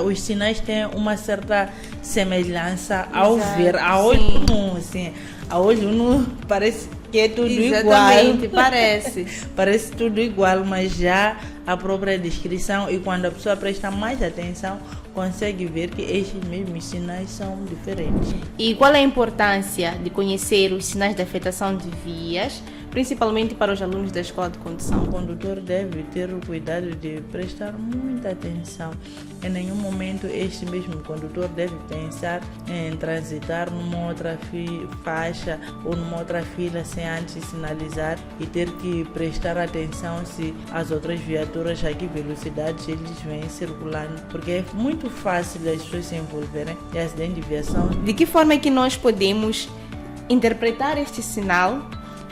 os sinais têm uma certa semelhança ao ver, a olho nu, assim, a olho nu parece que é tudo Exatamente, igual. parece. Parece tudo igual, mas já a própria descrição e quando a pessoa presta mais atenção, consegue ver que estes mesmos sinais são diferentes. E qual é a importância de conhecer os sinais de afetação de vias, principalmente para os alunos da escola de condução? O condutor deve ter o cuidado de prestar muita atenção. Em nenhum momento este mesmo condutor deve pensar em transitar numa outra faixa ou numa outra fila sem antes sinalizar e ter que prestar atenção se as outras viaturas a que velocidades eles vêm circulando, porque é muito fácil as pessoas se envolverem em acidente de viação. De que forma é que nós podemos interpretar este sinal?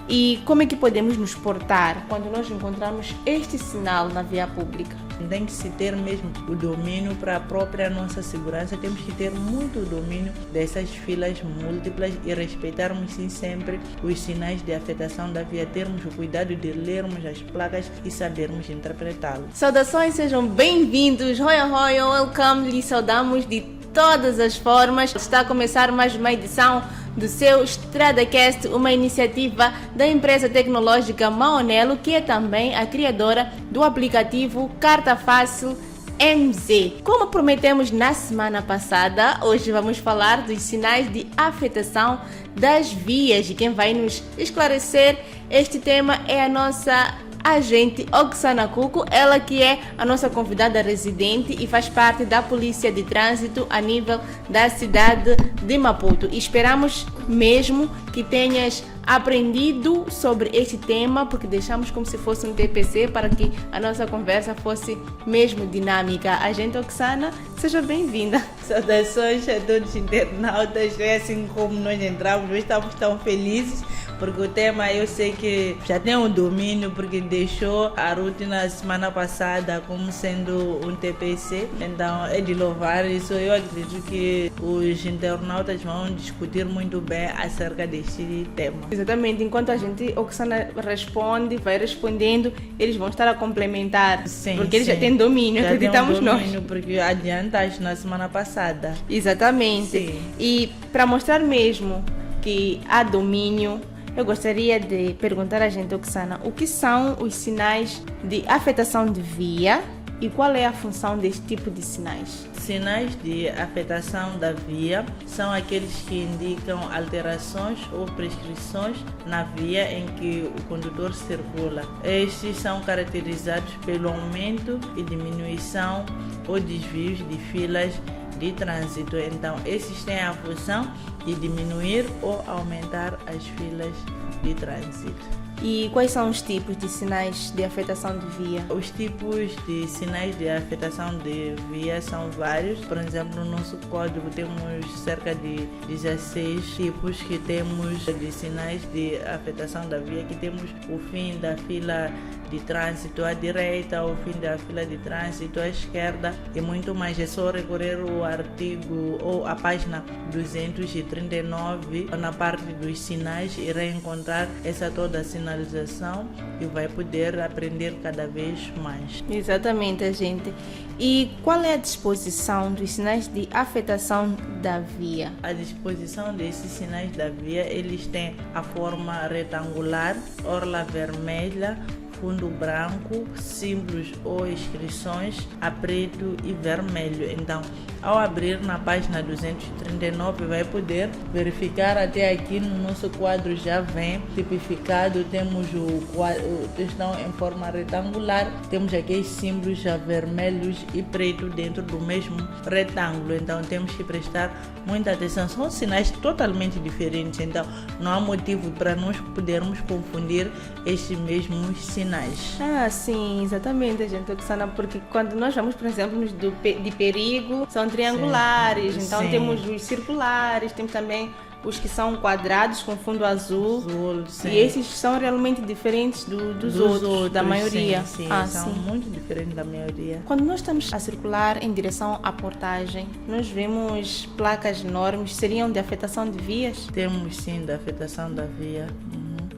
E como é que podemos nos portar quando nós encontramos este sinal na via pública? Tem que se ter mesmo o domínio para a própria nossa segurança, temos que ter muito domínio dessas filas múltiplas e respeitarmos sim sempre os sinais de afetação da via, termos o cuidado de lermos as placas e sabermos interpretá-los. Saudações, sejam bem-vindos, Roya Roya, welcome, lhe saudamos de todas as formas. Está a começar mais uma edição do seu StradaCast, uma iniciativa da empresa tecnológica Maonelo, que é também a criadora do aplicativo Carta Fácil MZ. Como prometemos na semana passada, hoje vamos falar dos sinais de afetação das vias e quem vai nos esclarecer este tema é a nossa agente Oksana Cuco, ela que é a nossa convidada residente e faz parte da Polícia de Trânsito a nível da cidade de Maputo. E esperamos mesmo que tenhas aprendido sobre este tema, porque deixamos como se fosse um TPC para que a nossa conversa fosse mesmo dinâmica. Agente Oksana, seja bem-vinda. Saudações a todos os internautas, é assim como nós entramos, nós estamos tão felizes porque o tema eu sei que já tem um domínio, porque deixou a rotina semana passada como sendo um TPC, então é de louvar isso. Eu acredito que os internautas vão discutir muito bem acerca deste tema. Exatamente, enquanto a gente, Oksana responde, vai respondendo, eles vão estar a complementar, sim, porque eles já têm domínio, já acreditamos tem um domínio, nós. Porque adiantaste na semana passada. Exatamente. Sim. E para mostrar mesmo que há domínio, eu gostaria de perguntar a gente, Oksana, o que são os sinais de afetação de via e qual é a função deste tipo de sinais? Sinais de afetação da via são aqueles que indicam alterações ou prescrições na via em que o condutor circula. Estes são caracterizados pelo aumento e diminuição ou desvios de filas de trânsito. Então, esses têm a função de diminuir ou aumentar as filas de trânsito. E quais são os tipos de sinais de afetação de via? Os tipos de sinais de afetação de via são vários. Por exemplo, no nosso código temos cerca de 16 tipos que temos de sinais de afetação da via, que temos o fim da fila de trânsito à direita, o fim da fila de trânsito à esquerda e muito mais. É só recorrer ao artigo ou a página 239 na parte dos sinais, irá encontrar essa toda a sinalização e vai poder aprender cada vez mais. Exatamente, gente. E qual é a disposição dos sinais de afetação da via? A disposição desses sinais da via, eles têm a forma retangular, orla vermelha, fundo branco, símbolos ou inscrições a preto e vermelho. Então, ao abrir na página 239, vai poder verificar até aqui no nosso quadro já vem tipificado, temos o textão em forma retangular, temos aqui símbolos já vermelhos e preto dentro do mesmo retângulo. Então, temos que prestar muita atenção. São sinais totalmente diferentes, então não há motivo para nós podermos confundir estes mesmos sinais. Ah, sim, exatamente, gente, Oksana, porque quando nós vamos, por exemplo, nos de perigo, são triangulares, sim, então sim. Temos os circulares, temos também os que são quadrados com fundo azul, sim. E esses são realmente diferentes dos outros, da maioria. Sim, ah, são sim. muito diferentes da maioria. Quando nós estamos a circular em direção à portagem, nós vemos placas enormes, seriam de afetação de vias? Temos sim da afetação da via.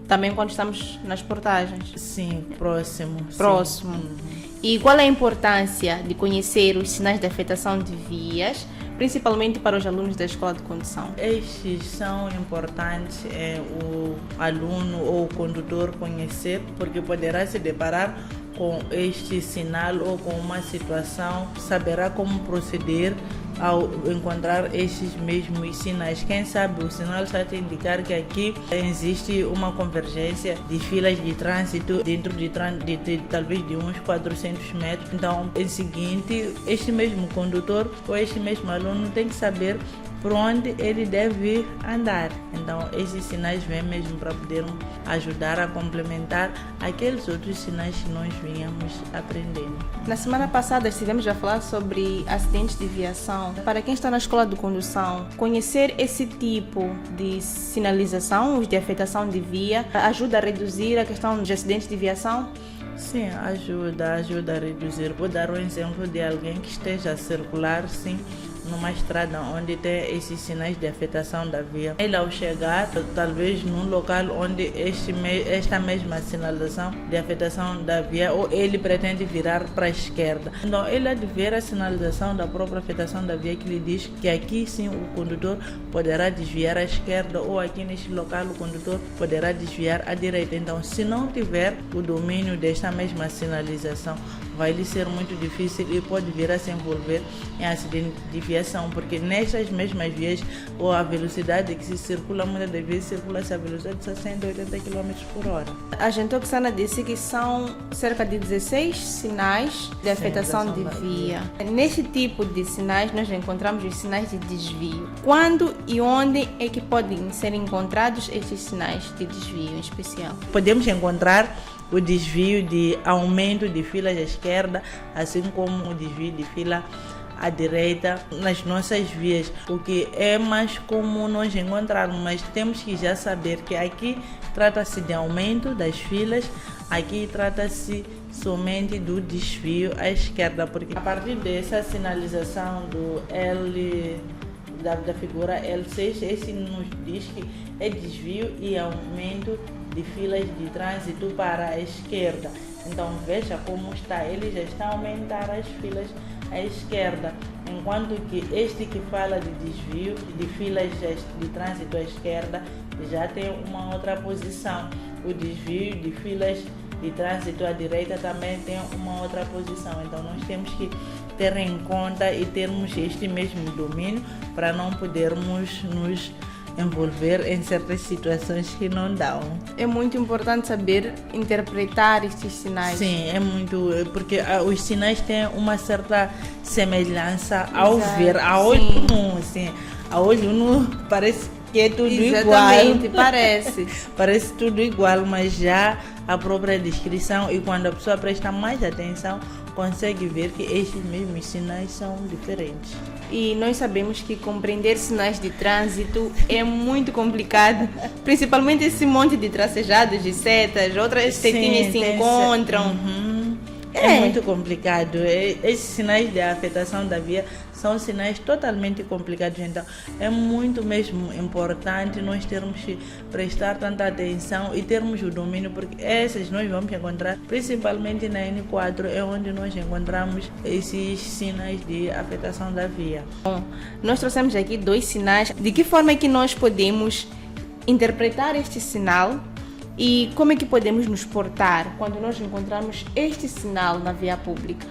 Também quando estamos nas portagens? Sim, próximo. Próximo. Sim. E qual é a importância de conhecer os sinais de afetação de vias, principalmente para os alunos da escola de condução? Estes são importantes o aluno ou o condutor conhecer, porque poderá se deparar com este sinal ou com uma situação, saberá como proceder ao encontrar estes mesmos sinais. Quem sabe o sinal está a indicar que aqui existe uma convergência de filas de trânsito dentro de talvez de uns 400 metros. Então, em seguinte, este mesmo condutor ou este mesmo aluno tem que saber por onde ele deve andar. Então, esses sinais vêm mesmo para poder ajudar a complementar aqueles outros sinais que nós vínhamos aprendendo. Na semana passada estivemos a falar sobre acidentes de viação. Para quem está na escola de condução, conhecer esse tipo de sinalização, os de afetação de via, ajuda a reduzir a questão dos acidentes de viação? Sim, ajuda a reduzir. Vou dar um exemplo de alguém que esteja a circular, sim, numa estrada onde tem esses sinais de afetação da via. Ele, ao chegar, talvez num local onde esta mesma sinalização de afetação da via, ou ele pretende virar para a esquerda. Então, ele há de ver a sinalização da própria afetação da via que lhe diz que aqui sim o condutor poderá desviar à esquerda, ou aqui neste local o condutor poderá desviar à direita. Então, se não tiver o domínio desta mesma sinalização, vai lhe ser muito difícil e pode vir a se envolver em acidente de viação, porque nestas mesmas vias, ou a velocidade que se circula, muitas das vezes circula-se a velocidade de 180 km por hora. A gente Oksana disse que são cerca de 16 sinais de afetação de via. Neste tipo de sinais, nós encontramos os sinais de desvio. Quando e onde é que podem ser encontrados estes sinais de desvio em especial? Podemos encontrar o desvio de aumento de filas à esquerda, assim como o desvio de fila à direita nas nossas vias, o que é mais comum nós encontrarmos, mas temos que já saber que aqui trata-se de aumento das filas, aqui trata-se somente do desvio à esquerda, porque a partir dessa sinalização do L da figura L6, esse nos diz que é desvio e aumento de filas de trânsito para a esquerda. Então veja como está, ele já está a aumentar as filas à esquerda, enquanto que este que fala de desvio de filas de trânsito à esquerda já tem uma outra posição. O desvio de filas de trânsito à direita também tem uma outra posição. Então nós temos que ter em conta e termos este mesmo domínio para não podermos nos envolver em certas situações que não dão. É muito importante saber interpretar estes sinais. Sim, é muito, porque os sinais têm uma certa semelhança ao ver, a olho nu, sim. A olho nu parece que é tudo Exatamente, igual. parece. Parece tudo igual, mas já a própria descrição, e quando a pessoa presta mais atenção, consegue ver que estes mesmos sinais são diferentes. E nós sabemos que compreender sinais de trânsito é muito complicado, principalmente esse monte de tracejados, de setas, outras setinhas se encontram. É muito complicado. Esses sinais de afetação da via são sinais totalmente complicados. Então, é muito mesmo importante nós termos que prestar tanta atenção e termos o domínio, porque esses nós vamos encontrar, principalmente na N4, é onde nós encontramos esses sinais de afetação da via. Bom, nós trouxemos aqui 2 sinais. De que forma é que nós podemos interpretar este sinal? E como é que podemos nos portar quando nós encontramos este sinal na via pública?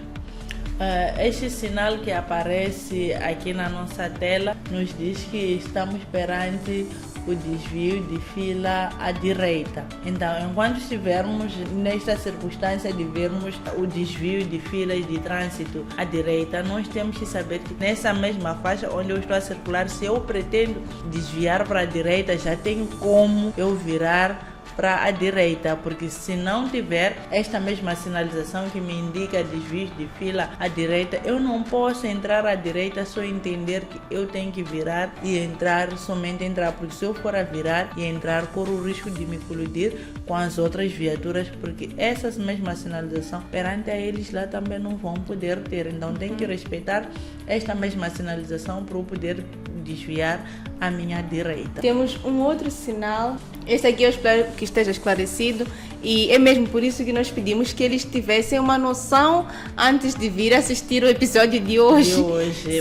Este sinal que aparece aqui na nossa tela nos diz que estamos perante o desvio de fila à direita. Então, enquanto estivermos nesta circunstância de vermos o desvio de filas de trânsito à direita, nós temos que saber que nessa mesma faixa onde eu estou a circular, se eu pretendo desviar para a direita, já tenho como eu virar para a direita, porque se não tiver esta mesma sinalização que me indica desvios de fila à direita, eu não posso entrar à direita só entender que eu tenho que virar e entrar, somente entrar, porque se eu for a virar e entrar, corro o risco de me colidir com as outras viaturas, porque essa mesma sinalização perante a eles lá também não vão poder ter. Então tem que respeitar esta mesma sinalização para eu poder desviar à minha direita. Temos um outro sinal, este aqui eu espero que esteja esclarecido, E é mesmo por isso que nós pedimos que eles tivessem uma noção antes de vir assistir o episódio de hoje.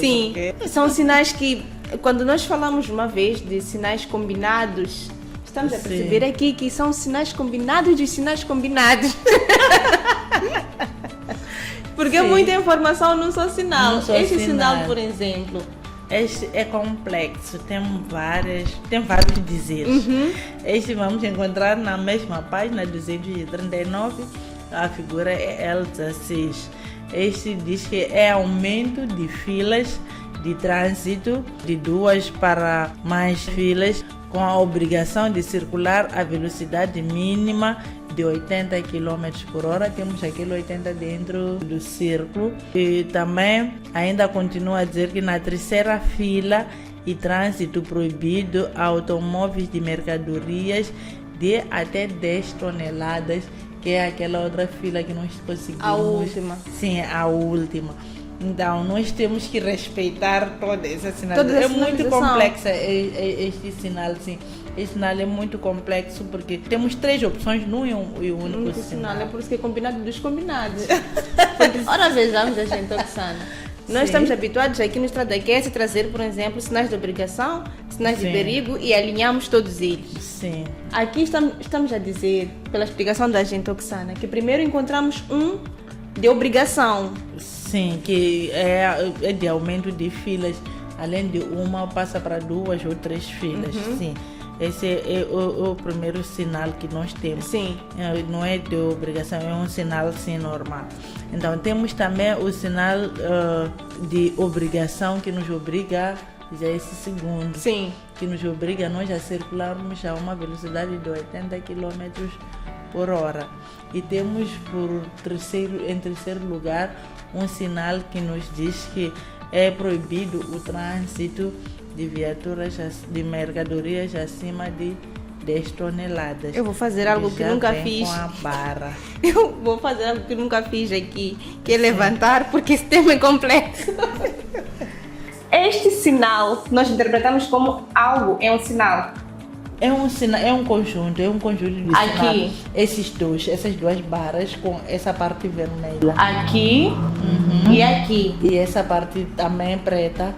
Sim, porque... são sinais que, quando nós falamos uma vez de sinais combinados, estamos a perceber aqui que são sinais combinados dos sinais combinados. Porque muita informação num só sinal. Esse sinal, por exemplo... Este é complexo, tem vários dizeres. Este vamos encontrar na mesma página 239, a figura é L16. Este diz que é aumento de filas de trânsito de 2 para mais filas, com a obrigação de circular a velocidade mínima de 80 km por hora. Temos aquele 80 dentro do círculo. E também ainda continua a dizer que na terceira fila e trânsito proibido a automóveis de mercadorias de até 10 toneladas, que é aquela outra fila que nós conseguimos. A última. Sim, a última. Então, nós temos que respeitar toda essa sinalização. É muito complexa este sinal, sim. Este sinal é muito complexo porque temos 3 opções num e um único sinal. É por isso que é combinado dos combinados. Ora, vejamos a gente, Oxana. Nós estamos habituados aqui no StradaCast a trazer, por exemplo, sinais de obrigação, sinais de perigo e alinhamos todos eles. Sim. Aqui estamos a dizer, pela explicação da gente, Oxana, que primeiro encontramos um de obrigação. Sim, que é de aumento de filas. Além de uma, passa para 2 ou 3 filas. Sim. Esse é o primeiro sinal que nós temos. Sim. Não é de obrigação, é um sinal sim normal. Então temos também o sinal de obrigação, que nos obriga, já esse segundo. Sim. Que nos obriga a nós a circularmos a uma velocidade de 80 km por hora. E temos em terceiro lugar um sinal que nos diz que é proibido o trânsito de viaturas de mercadorias acima de 10 toneladas. Eu vou fazer algo que nunca fiz. Com a barra. Eu vou fazer algo que nunca fiz aqui, que é levantar, porque esse tema é complexo. Este sinal nós interpretamos como algo, é um sinal. É um conjunto de aqui. Sinais. Essas duas barras com essa parte vermelha. Aqui e aqui. E essa parte também preta.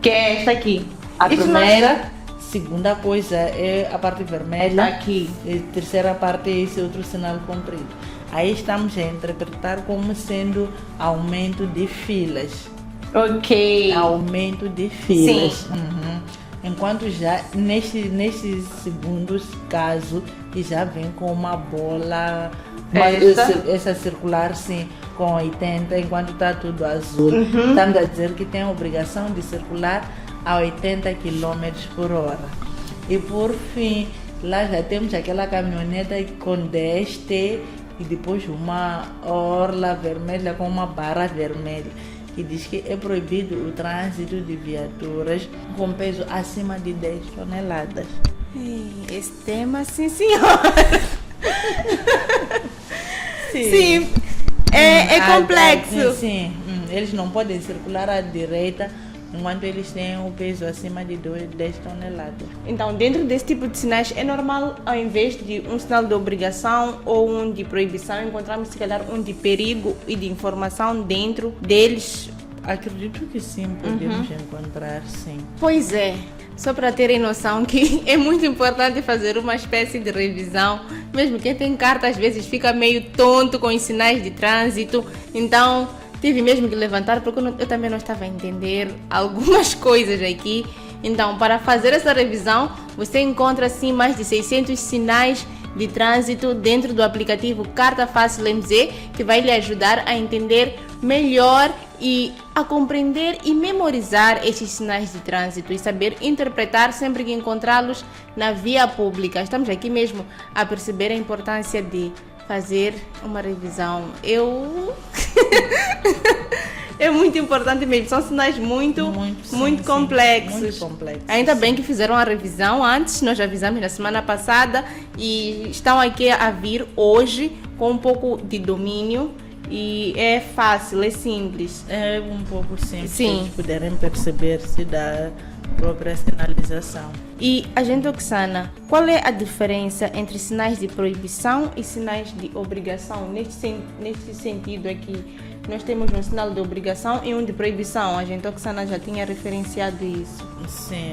Que é esta aqui. A primeira, segunda coisa é a parte vermelha. Aqui. E a terceira parte é esse outro sinal comprido. Aí estamos a interpretar como sendo aumento de filas. Ok. Aumento de filas. Sim. Enquanto já neste segundo caso, que já vem com uma bola, essa circular sim, com 80, enquanto está tudo azul. Estamos a dizer que tem a obrigação de circular a 80 km por hora. E por fim, lá já temos aquela caminhoneta com 10T e depois uma orla vermelha com uma barra vermelha, que diz que é proibido o trânsito de viaturas com peso acima de 10 toneladas. Esse tema, sim, senhor. Sim. É complexo. Sim, eles não podem circular à direita enquanto eles têm o peso acima de 10 toneladas. Então, dentro desse tipo de sinais, é normal, ao invés de um sinal de obrigação ou um de proibição, encontrarmos, se calhar, um de perigo e de informação dentro deles? Acredito que sim, podemos encontrar, sim. Pois é. Só para terem noção que é muito importante fazer uma espécie de revisão. Mesmo quem tem carta, às vezes, fica meio tonto com os sinais de trânsito. Então, tive mesmo que levantar, porque eu também não estava a entender algumas coisas aqui. Então, para fazer essa revisão, você encontra, assim, mais de 600 sinais de trânsito dentro do aplicativo Carta Fácil MZ, que vai lhe ajudar a entender melhor e a compreender e memorizar esses sinais de trânsito e saber interpretar sempre que encontrá-los na via pública. Estamos aqui mesmo a perceber a importância de fazer uma revisão. É muito importante mesmo, são sinais muito complexos. Muito complexos. Ainda bem que fizeram a revisão antes, nós já avisamos na semana passada e estão aqui a vir hoje com um pouco de domínio. E é fácil, é simples. É um pouco simples. Sim. Se eles puderem perceber, se dá própria sinalização. E, agente Oxana, qual é a diferença entre sinais de proibição e sinais de obrigação? Neste sentido aqui, nós temos um sinal de obrigação e um de proibição. A agente Oxana já tinha referenciado isso. Sim,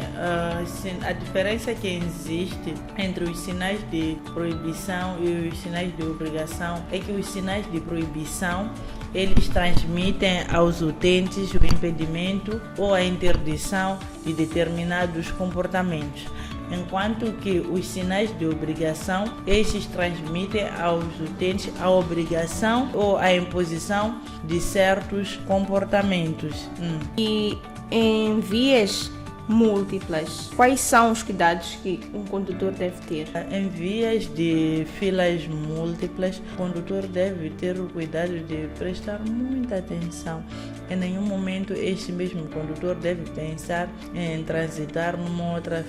a diferença que existe entre os sinais de proibição e os sinais de obrigação é que os sinais de proibição eles transmitem aos utentes o impedimento ou a interdição de determinados comportamentos, enquanto que os sinais de obrigação, estes transmitem aos utentes a obrigação ou a imposição de certos comportamentos. E em vias múltiplas, quais são os cuidados que um condutor deve ter? Em vias de filas múltiplas, o condutor deve ter o cuidado de prestar muita atenção. Em nenhum momento este mesmo condutor deve pensar em transitar numa outra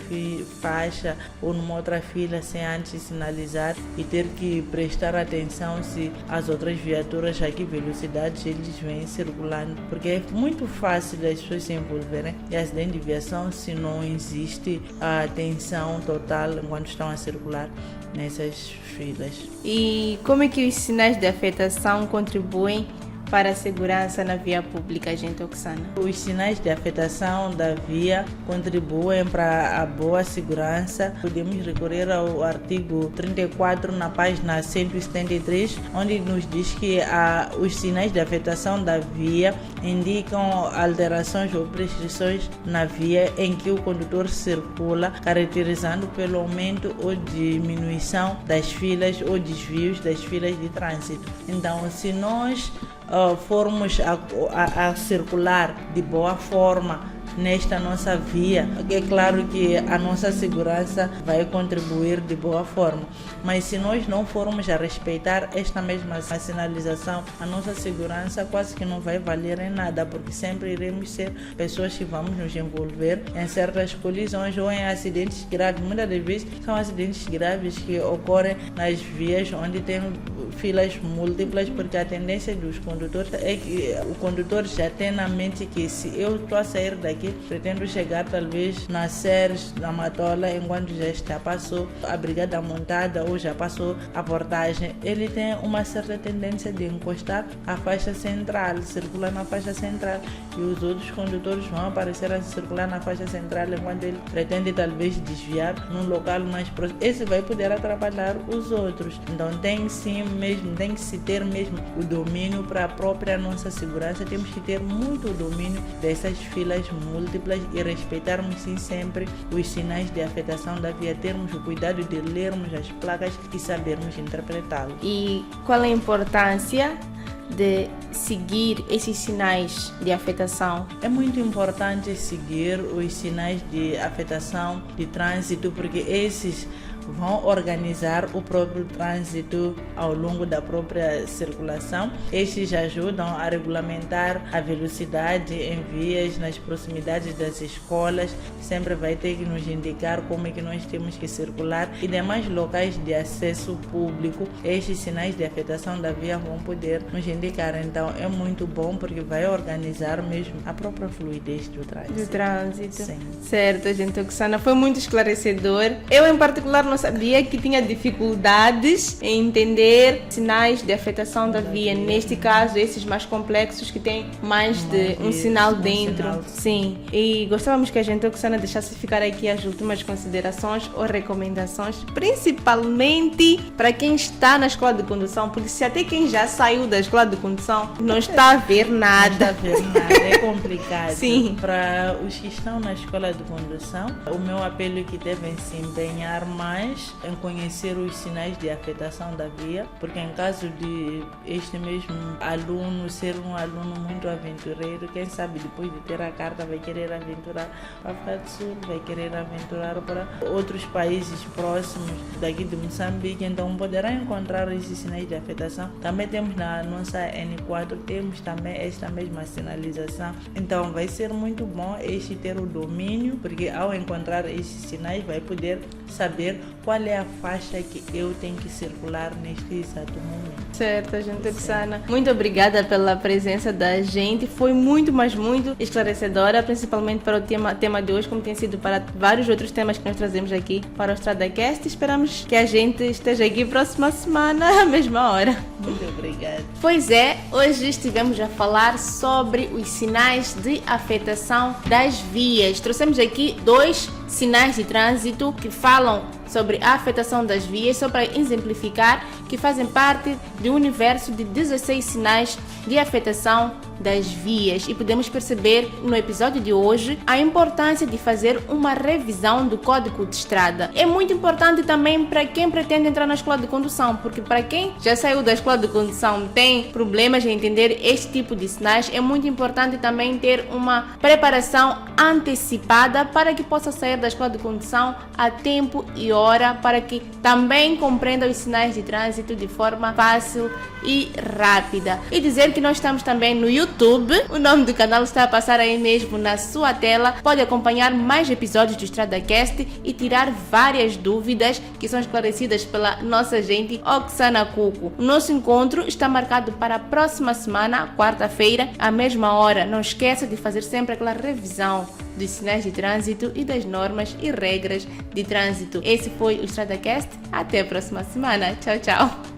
faixa ou numa outra fila sem antes sinalizar e ter que prestar atenção se as outras viaturas a que velocidades eles vêm circulando, porque é muito fácil as pessoas se envolverem em acidente de viação se não existe a atenção total enquanto estão a circular nessas filas. E como é que os sinais de afetação contribuem para a segurança na via pública, agente Oxana? Os sinais de afetação da via contribuem para a boa segurança. Podemos recorrer ao artigo 34 na página 173, onde nos diz que os sinais de afetação da via indicam alterações ou prescrições na via em que o condutor circula, caracterizando pelo aumento ou diminuição das filas ou desvios das filas de trânsito. Então, se nós formos a circular de boa forma nesta nossa via, é claro que a nossa segurança vai contribuir de boa forma, mas se nós não formos a respeitar esta mesma sinalização, a nossa segurança quase que não vai valer em nada, porque sempre iremos ser pessoas que vamos nos envolver em certas colisões ou em acidentes graves. Muitas das vezes são acidentes graves que ocorrem nas vias onde tem filas múltiplas, porque a tendência dos condutores é que o condutor já tem na mente que se eu estou a sair daqui, pretendo chegar talvez na Ceres, na Matola, enquanto já passou a brigada montada ou já passou a portagem, ele tem uma certa tendência de encostar a faixa central, circular na faixa central, e os outros condutores vão aparecer a circular na faixa central enquanto ele pretende talvez desviar num local mais próximo. Esse vai poder atrapalhar os outros. Então tem que se ter mesmo o domínio para a própria nossa segurança. Temos que ter muito domínio dessas filas múltiplas e respeitarmos sim sempre os sinais de afetação da via, termos o cuidado de lermos as placas e sabermos interpretá-los. E qual é a importância de seguir esses sinais de afetação? É muito importante seguir os sinais de afetação de trânsito, porque esses vão organizar o próprio trânsito ao longo da própria circulação. Estes ajudam a regulamentar a velocidade em vias, nas proximidades das escolas, sempre vai ter que nos indicar como é que nós temos que circular, e demais locais de acesso público. Estes sinais de afetação da via vão poder nos indicar. Então é muito bom, porque vai organizar mesmo a própria fluidez do trânsito. Sim. Certo, gente Oxana, foi muito esclarecedor. Eu em particular não sabia que tinha dificuldades em entender sinais de afetação da via, neste caso esses mais complexos que têm mais de um sinal dentro. Sim, e gostávamos que a gente Oxana deixasse ficar aqui as últimas considerações ou recomendações, principalmente para quem está na escola de condução, porque se até quem já saiu da escola de condução não está a ver nada. É complicado. Sim. Para os que estão na escola de condução, o meu apelo é que devem se empenhar mais em conhecer os sinais de afetação da via, porque em caso de este mesmo aluno ser um aluno muito aventureiro, quem sabe depois de ter a carta vai querer aventurar para África do Sul, vai querer aventurar para outros países próximos daqui de Moçambique, então poderá encontrar esses sinais de afetação. Também temos na nossa N4, temos também esta mesma sinalização, então vai ser muito bom este ter o domínio, porque ao encontrar esses sinais vai poder saber qual é a faixa que eu tenho que circular neste exato momento. Certo, agente Roxana. Muito obrigada pela presença da gente. Foi muito, mas muito esclarecedora, principalmente para o tema de hoje, como tem sido para vários outros temas que nós trazemos aqui para o StradaCast. Esperamos que a gente esteja aqui próxima semana, à mesma hora. Muito obrigada. Pois é, hoje estivemos a falar sobre os sinais de afetação das vias. Trouxemos aqui 2 sinais de trânsito que falam sobre a afetação das vias, só para exemplificar, que fazem parte de um universo de 16 sinais de afetação das vias. E podemos perceber no episódio de hoje a importância de fazer uma revisão do Código de Estrada. É muito importante também para quem pretende entrar na escola de condução, porque para quem já saiu da escola de condução tem problemas em entender este tipo de sinais, é muito importante também ter uma preparação antecipada para que possa sair da escola de condução a tempo e hora, para que também compreenda os sinais de trânsito de forma fácil e rápida. E dizer que nós estamos também no YouTube, o nome do canal está a passar aí mesmo na sua tela. Pode acompanhar mais episódios do StradaCast e tirar várias dúvidas que são esclarecidas pela nossa agente Roxana Cuco. O nosso encontro está marcado para a próxima semana, quarta-feira, à mesma hora. Não esqueça de fazer sempre aquela revisão dos sinais de trânsito e das normas e regras de trânsito. Esse foi o StradaCast. Até a próxima semana. Tchau, tchau.